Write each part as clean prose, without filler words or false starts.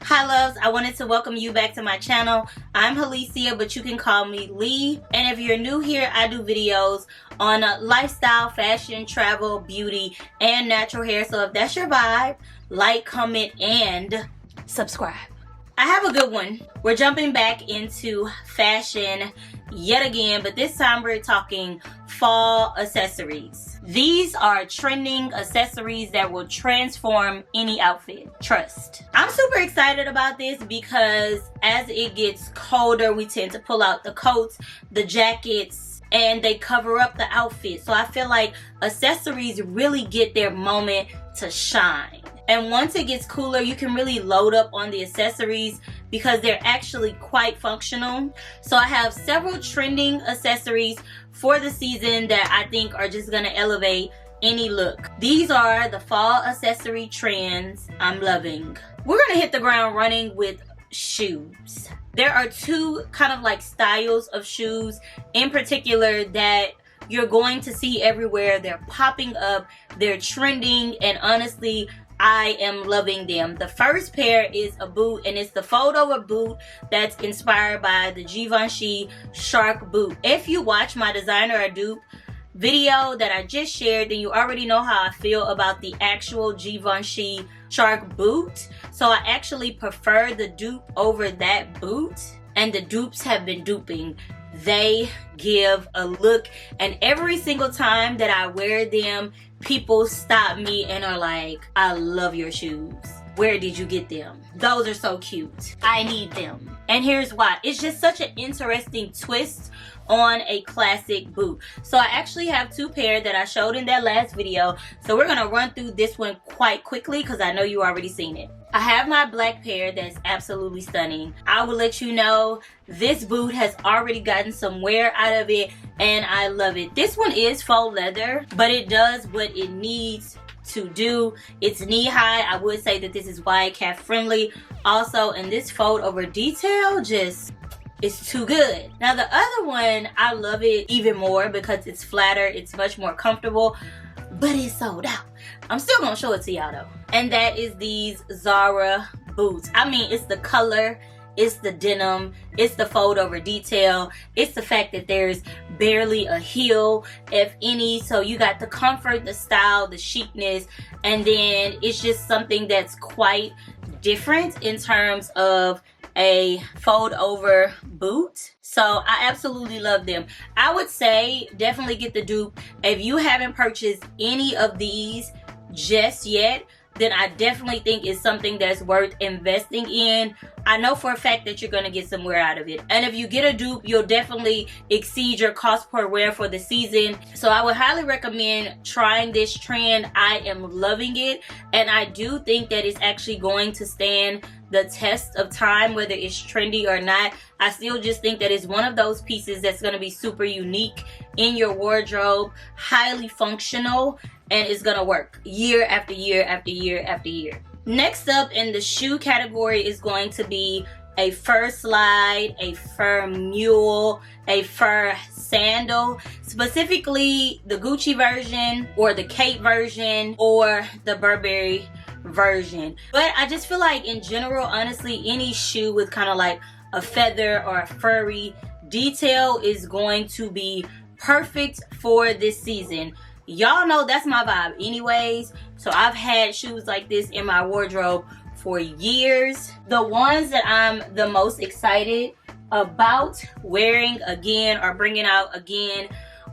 Hi loves, I wanted to welcome you back to my channel. I'm Halicia, but you can call me Lee. And if you're new here, I do videos on lifestyle, fashion, travel, beauty, and natural hair. So if that's your vibe, like, comment, and subscribe. I have a good one. We're jumping back into fashion yet again, but this time we're talking fall accessories. These are trending accessories that will transform any outfit. Trust. I'm super excited about this because as it gets colder, we tend to pull out the coats, the jackets, and they cover up the outfit. So I feel like accessories really get their moment to shine. And once it gets cooler, you can really load up on the accessories because they're actually quite functional. So I have several trending accessories for the season that I think are just gonna elevate any look. These are the fall accessory trends I'm loving. We're gonna hit the ground running with shoes. There are two kind of like styles of shoes in particular that you're going to see everywhere. They're popping up, they're trending, and honestly, I am loving them. The first pair is a boot, and it's the fold-over boot that's inspired by the Givenchy Shark boot. If you watch my designer or dupe video that I just shared, then you already know how I feel about the actual Givenchy Shark boot. So I actually prefer the dupe over that boot, and the dupes have been duping. They give a look, and every single time that I wear them, people stop me and are like, I love your shoes. Where did you get them? Those are so cute. I need them. And here's why. It's just such an interesting twist on a classic boot. So I actually have two pair that I showed in that last video. So we're gonna run through this one quite quickly because I know you already seen it. I have my black pair that's absolutely stunning. I will let you know this boot has already gotten some wear out of it and I love it. This one is faux leather, but it does what it needs to do. It's knee high. I would say that this is wide calf friendly also, and this fold over detail just is too good. Now the other one, I love it even more because it's flatter, it's much more comfortable, but it's sold out. I'm still gonna show it to y'all though. And that is these Zara boots. I mean, it's the color, it's the denim, it's the fold over detail, it's the fact that there's barely a heel, if any. So you got the comfort, the style, the chicness, and then it's just something that's quite different in terms of a fold over boot. So I absolutely love them. I would say definitely get the dupe. If you haven't purchased any of these just yet, then I definitely think it's something that's worth investing in. I know for a fact that you're gonna get some wear out of it. And if you get a dupe, you'll definitely exceed your cost per wear for the season. So I would highly recommend trying this trend. I am loving it. And I do think that it's actually going to stand the test of time, whether it's trendy or not. I still just think that it's one of those pieces that's gonna be super unique in your wardrobe, highly functional, and it's gonna work year after year after year after year. Next up in the shoe category is going to be a fur slide, a fur mule, a fur sandal, specifically the Gucci version or the Kate version or the Burberry version. But I just feel like in general, honestly, any shoe with kind of like a feather or a furry detail is going to be perfect for this season. Y'all know that's my vibe anyways. So I've had shoes like this in my wardrobe for years. The ones that I'm the most excited about wearing again or bringing out again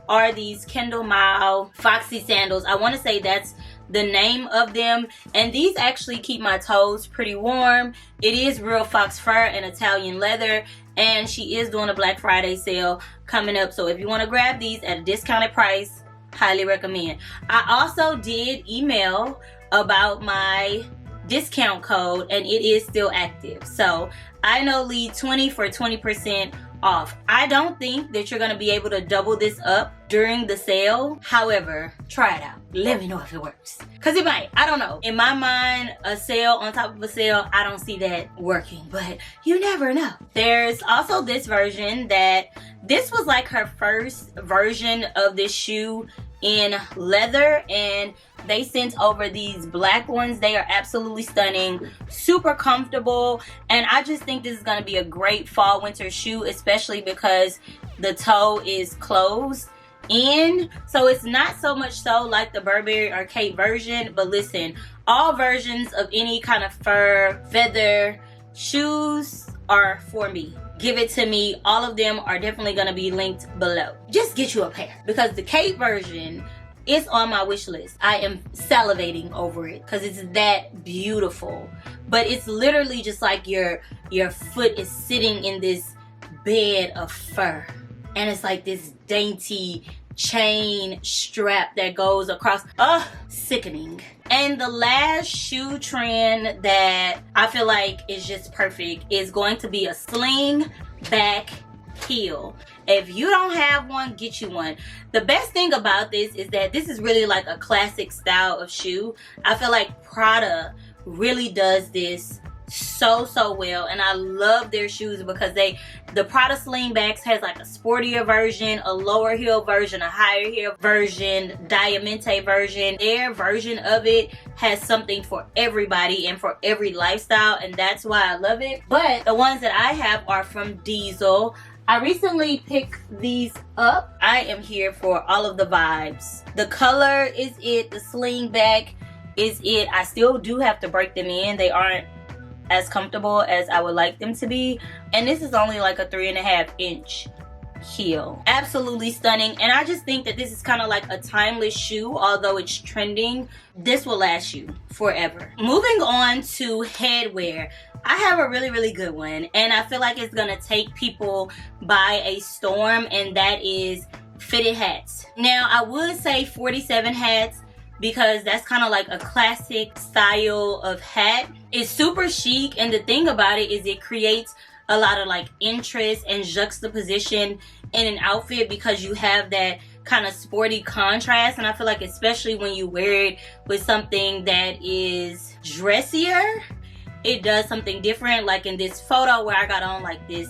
are these Kendall Mile Foxy Sandals. I want to say that's the name of them, and these actually keep my toes pretty warm. It is real fox fur and Italian leather, and she is doing a Black Friday sale coming up. So if you want to grab these at a discounted price, highly recommend. I also did email about my discount code and it is still active. So iknowlee 20 for 20% off. I don't think that you're going to be able to double this up during the sale. However, try it out. Let me know if it works. Because it might. I don't know. In my mind, a sale on top of a sale, I don't see that working. But you never know. There's also this version that this was like her first version of this shoe in leather, and they sent over these black ones. They are absolutely stunning, super comfortable, and I just think this is going to be a great fall winter shoe, especially because the toe is closed in, so it's not so much so like the Burberry or Kate version. But listen, all versions of any kind of fur, feather shoes are for me. Give it to me. All of them are definitely going to be linked below. Just get you a pair, because the Kate version is on my wish list. I am salivating over it because it's that beautiful. But it's literally just like your foot is sitting in this bed of fur, and it's like this dainty chain strap that goes across. Sickening. And the last shoe trend that I feel like is just perfect is going to be a slingback heel. If you don't have one, get you one. The best thing about this is that this is really like a classic style of shoe. I feel like Prada really does this so well, and I love their shoes because the Prada Slingbacks has like a sportier version, a lower heel version, a higher heel version, diamante version. Their version of it has something for everybody and for every lifestyle, and that's why I love it. But the ones that I have are from Diesel. I recently picked these up. I am here for all of the vibes. The color is it, the slingback is it. I still do have to break them in. They aren't as comfortable as I would like them to be, and this is only like a 3.5 inch heel. Absolutely stunning, and I just think that this is kind of like a timeless shoe. Although it's trending, this will last you forever. Moving on to headwear, I have a really good one, and I feel like it's gonna take people by a storm, and that is fitted hats. Now I would say 47 hats, because that's kind of like a classic style of hat. It's super chic, and the thing about it is it creates a lot of like interest and juxtaposition in an outfit, because you have that kind of sporty contrast. And I feel like especially when you wear it with something that is dressier, it does something different. Like in this photo where I got on like this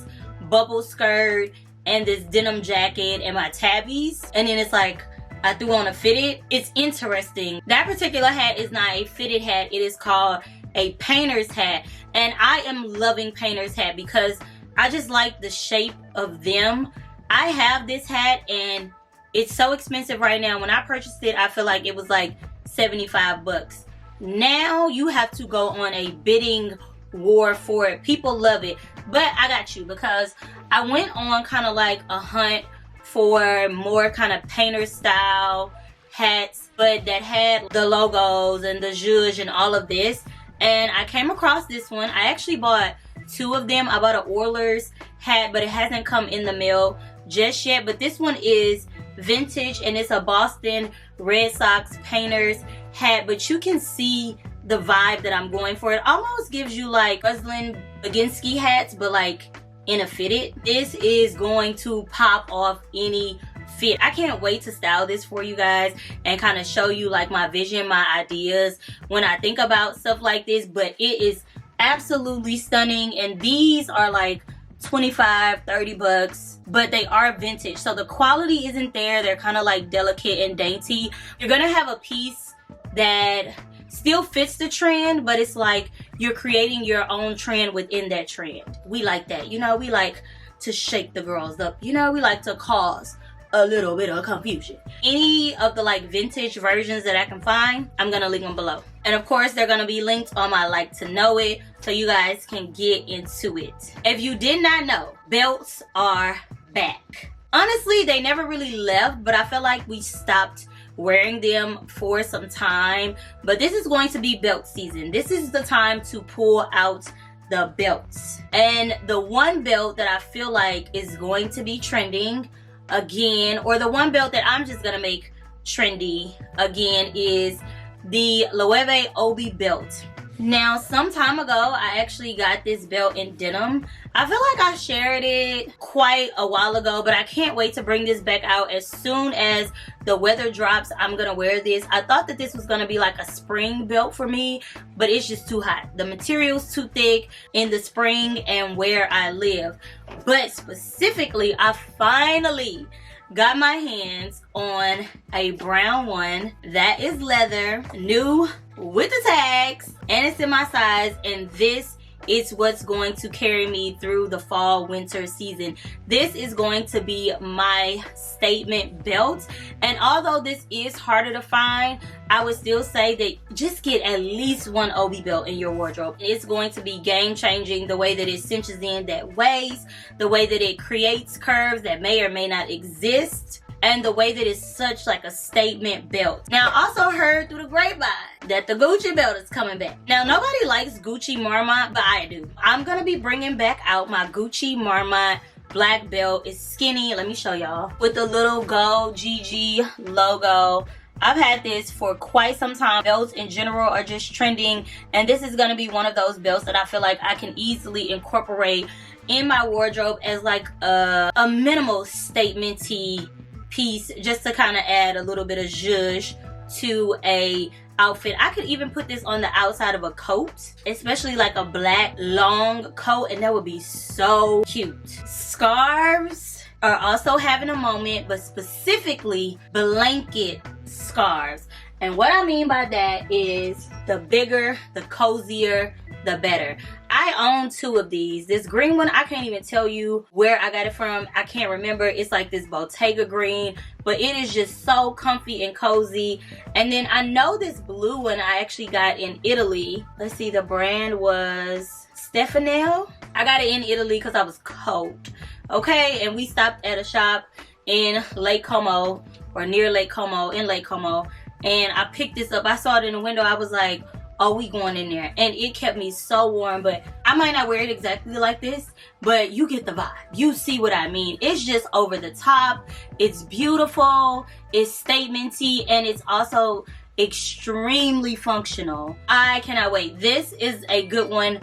bubble skirt and this denim jacket and my tabbies, and then it's like I threw on a fitted. It's interesting. That particular hat is not a fitted hat. It is called a painter's hat. And I am loving painter's hat because I just like the shape of them. I have this hat and it's so expensive right now. When I purchased it, I feel like it was like 75 bucks. Now you have to go on a bidding war for it. People love it. But I got you, because I went on kind of like a hunt for more kind of painter style hats, but that had the logos and the zhuzh and all of this. And I came across this one. I actually bought 2 of them. I bought an Oilers hat, but it hasn't come in the mail just yet. But this one is vintage, and it's a Boston Red Sox painter's hat. But you can see the vibe that I'm going for. It almost gives you like Ruslan Baginski hats, but like in a fitted. This is going to pop off any fit. I can't wait to style this for you guys and kind of show you like my vision, my ideas when I think about stuff like this. But it is absolutely stunning, and these are like 25-30 bucks, but they are vintage, so the quality isn't there. They're kind of like delicate and dainty. You're gonna have a piece that still fits the trend, but it's like you're creating your own trend within that trend. We like that, you know. We like to shake the girls up, you know. We like to cause a little bit of confusion. Any of the like vintage versions that I can find, I'm gonna link them below. And of course, they're gonna be linked on my like to know it, so you guys can get into it. If you did not know, belts are back. Honestly, they never really left, but I feel like we stopped wearing them for some time. But this is going to be belt season. This is the time to pull out the belts. And the one belt that I feel like is going to be trending again, or the one belt that I'm just gonna make trendy again, is the Loewe Obi belt. Now, some time ago, I actually got this belt in denim. I feel like I shared it quite a while ago, but I can't wait to bring this back out. As soon as the weather drops, I'm gonna wear this. I thought that this was gonna be like a spring belt for me, but it's just too hot. The material's too thick in the spring and where I live. But specifically, I finally got my hands on a brown one that is leather, new with the tags, and it's in my size, and this is what's going to carry me through the fall winter season. This is going to be my statement belt, and although this is harder to find, I would still say that just get at least one OB belt in your wardrobe. It's going to be game changing, the way that it cinches in that waist, the way that it creates curves that may or may not exist, and the way that it's such like a statement belt. Now, I also heard through the grapevine that the Gucci belt is coming back. Now, nobody likes Gucci Marmot, but I do. I'm gonna be bringing back out my Gucci Marmot black belt. It's skinny, let me show y'all, with the little gold GG logo. I've had this for quite some time. Belts in general are just trending, and this is gonna be one of those belts that I feel like I can easily incorporate in my wardrobe as like a minimal statement-y piece, just to kind of add a little bit of zhuzh to a outfit. I could even put this on the outside of a coat, especially like a black long coat, and that would be so cute. Scarves are also having a moment, but specifically blanket scarves. And what I mean by that is the bigger, the cozier, the better. I own two of these. This green one, I can't even tell you where I got it from. I can't remember. It's like this Bottega green, but it is just so comfy and cozy. And then I know this blue one I actually got in Italy. Let's see, the brand was Stefanel. I got it in Italy because I was cold. Okay, and we stopped at a shop in Lake Como, or near Lake Como, in Lake Como, and I picked this up. I saw it in the window. I was like, oh, we going in there, and it kept me so warm. But I might not wear it exactly like this, but you get the vibe. You see what I mean. It's just over the top. It's beautiful, it's statement-y, and it's also extremely functional. I cannot wait. This is a good one.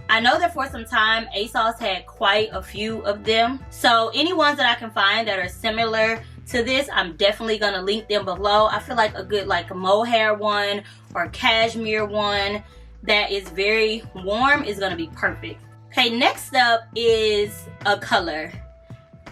I know that for some time ASOS had quite a few of them, so any ones that I can find that are similar to this, I'm definitely gonna link them below. I feel like a good like mohair one or cashmere one that is very warm is gonna be perfect. Okay, next up is a color,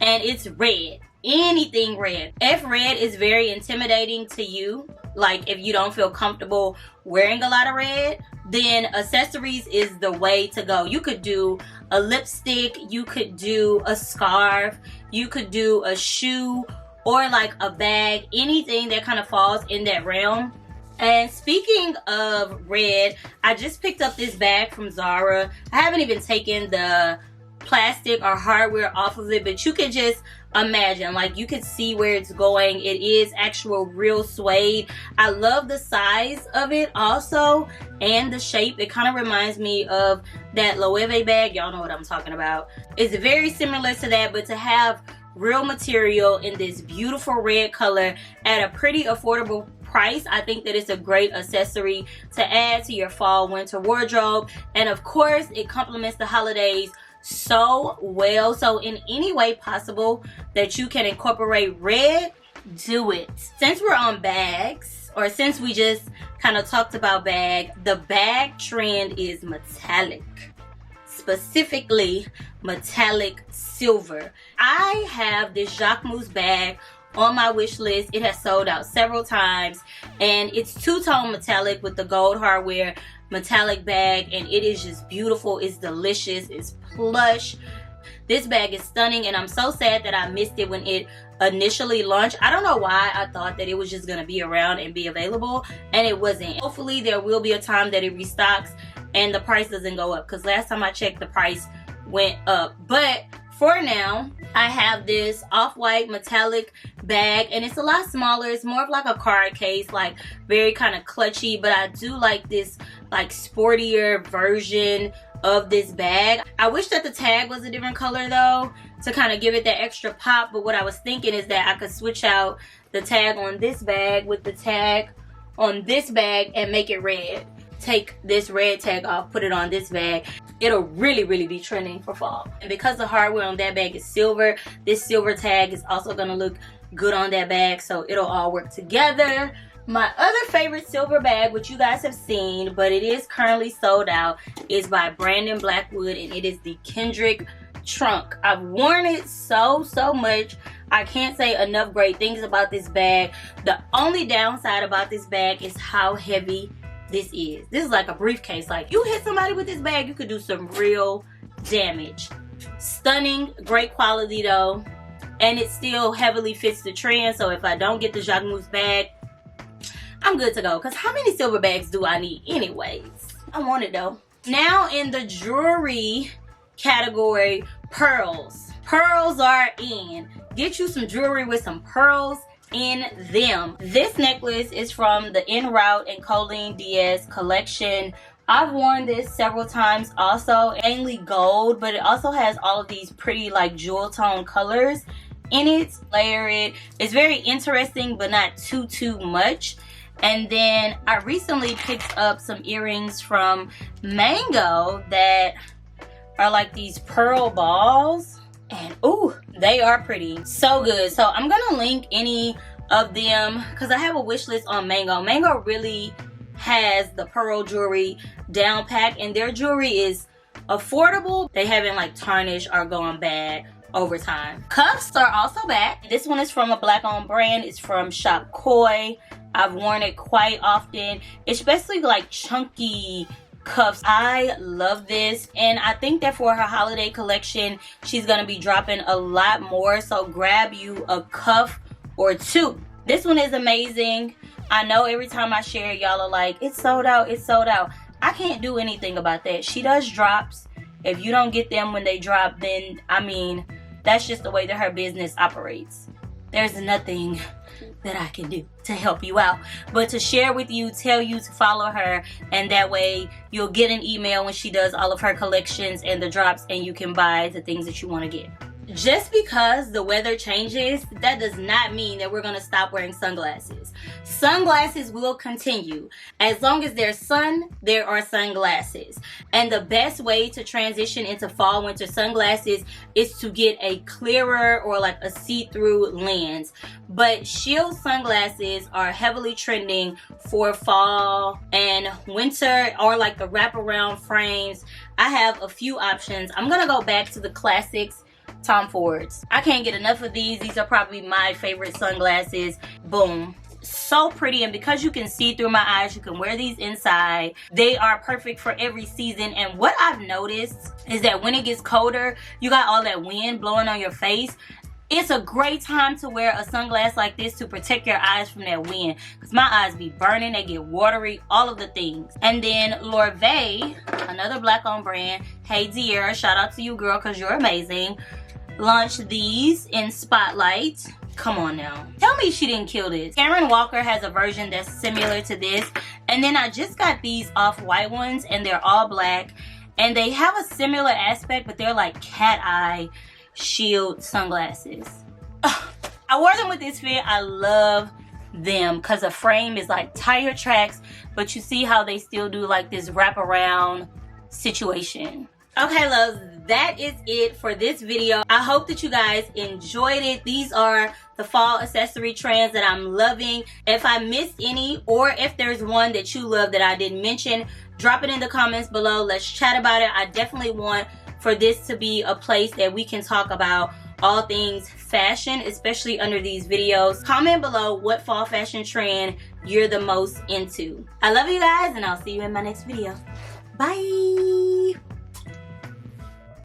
and it's red. Anything red. If red is very intimidating to you, like if you don't feel comfortable wearing a lot of red, then accessories is the way to go. You could do a lipstick, you could do a scarf, you could do a shoe, or like a bag, anything that kind of falls in that realm. And speaking of red, I just picked up this bag from Zara. I haven't even taken the plastic or hardware off of it, but you could just imagine, like you could see where it's going. It is actual real suede. I love the size of it also, and the shape. It kind of reminds me of that Loewe bag. Y'all know what I'm talking about. It's very similar to that, but to have real material in this beautiful red color at a pretty affordable price, I think that it's a great accessory to add to your fall winter wardrobe. And of course, it complements the holidays so well. So in any way possible that you can incorporate red, do it. Since we're on bags, or since we just kind of talked about bag, the bag trend is metallic, specifically metallic silver. I have this Jacquemus bag on my wish list. It has sold out several times, and it's two-tone metallic with the gold hardware metallic bag, and it is just beautiful. It's delicious, it's plush. This bag is stunning, and I'm so sad that I missed it when it initially launched. I don't know why I thought that it was just gonna be around and be available, and it wasn't. Hopefully there will be a time that it restocks and the price doesn't go up, because last time I checked the price went up. But for now, I have this off-white metallic bag, and it's a lot smaller. It's more of like a card case, like very kind of clutchy, but I do like this like sportier version of this bag. I wish that the tag was a different color though, to kind of give it that extra pop. But what I was thinking is that I could switch out the tag on this bag with the tag on this bag and make it red. Take this red tag off, put it on this bag. It'll really be trending for fall. And because the hardware on that bag is silver, this silver tag is also gonna look good on that bag, so it'll all work together. My other favorite silver bag, which you guys have seen, but it is currently sold out, is by Brandon Blackwood, and it is the Kendrick trunk. I've worn it so much. I can't say enough great things about this bag. The only downside about this bag is how heavy this is. This is like a briefcase. Like, you hit somebody with this bag, you could do some real damage. Stunning, great quality though, and it still heavily fits the trend. So if I don't get the Jacquemus bag, I'm good to go, because how many silver bags do I need anyways? I want it though. Now in the jewelry category, pearls. Pearls are in. Get you some jewelry with some pearls in them. This necklace is from the En Route and Colleen Diaz collection. I've worn this several times also, mainly gold, but it also has all of these pretty like jewel tone colors in it. Layer it. It's very interesting, but not too much. And then I recently picked up some earrings from Mango that are like these pearl balls, and ooh, they are pretty, so good. So I'm gonna link any of them because I have a wish list on Mango. Mango really has the pearl jewelry down pat, and their jewelry is affordable. They haven't like tarnished or gone bad over time. Cuffs are also back. This one is from a black owned brand. It's from Shop Koi. I've worn it quite often, especially like chunky cuffs. I love this, and I think that for her holiday collection she's gonna be dropping a lot more, so grab you a cuff or two. This one is amazing. I know every time I share it, y'all are like, it's sold out, it's sold out. I can't do anything about that. She does drops. If you don't get them when they drop, then I mean, that's just the way that her business operates. There's nothing that I can do to help you out but to share with you, tell you to follow her, and that way you'll get an email when she does all of her collections and the drops, and you can buy the things that you want to get. Just because the weather changes, that does not mean that we're going to stop wearing sunglasses. Sunglasses will continue. As long as there's sun, there are sunglasses. And the best way to transition into fall winter sunglasses is to get a clearer or like a see-through lens. But shield sunglasses are heavily trending for fall and winter, or like the wraparound frames. I have a few options. I'm going to go back to the classics, Tom Fords. I can't get enough of these. These are probably my favorite sunglasses. Boom. So pretty, and because you can see through my eyes, you can wear these inside. They are perfect for every season. And what I've noticed is that when it gets colder, you got all that wind blowing on your face. It's a great time to wear a sunglass like this to protect your eyes from that wind, because my eyes be burning, they get watery, all of the things. And then Lorvay, another black owned brand. Hey Dear, shout out to you girl, because you're amazing. Launched these in Spotlight. Come on now, tell me she didn't kill this. Karen Walker has a version that's similar to this, and then I just got these off-white ones, and they're all black, and they have a similar aspect, but they're like cat eye shield sunglasses. I wore them with this fit. I love them because the frame is like tire tracks, but you see how they still do like this wraparound situation. Okay loves, that is it for this video. I hope that you guys enjoyed it. These are the fall accessory trends that I'm loving. If I missed any, or if there's one that you love that I didn't mention, drop it in the comments below. Let's chat about it. I definitely want for this to be a place that we can talk about all things fashion, especially under these videos. Comment below what fall fashion trend you're the most into. I love you guys, and I'll see you in my next video. Bye.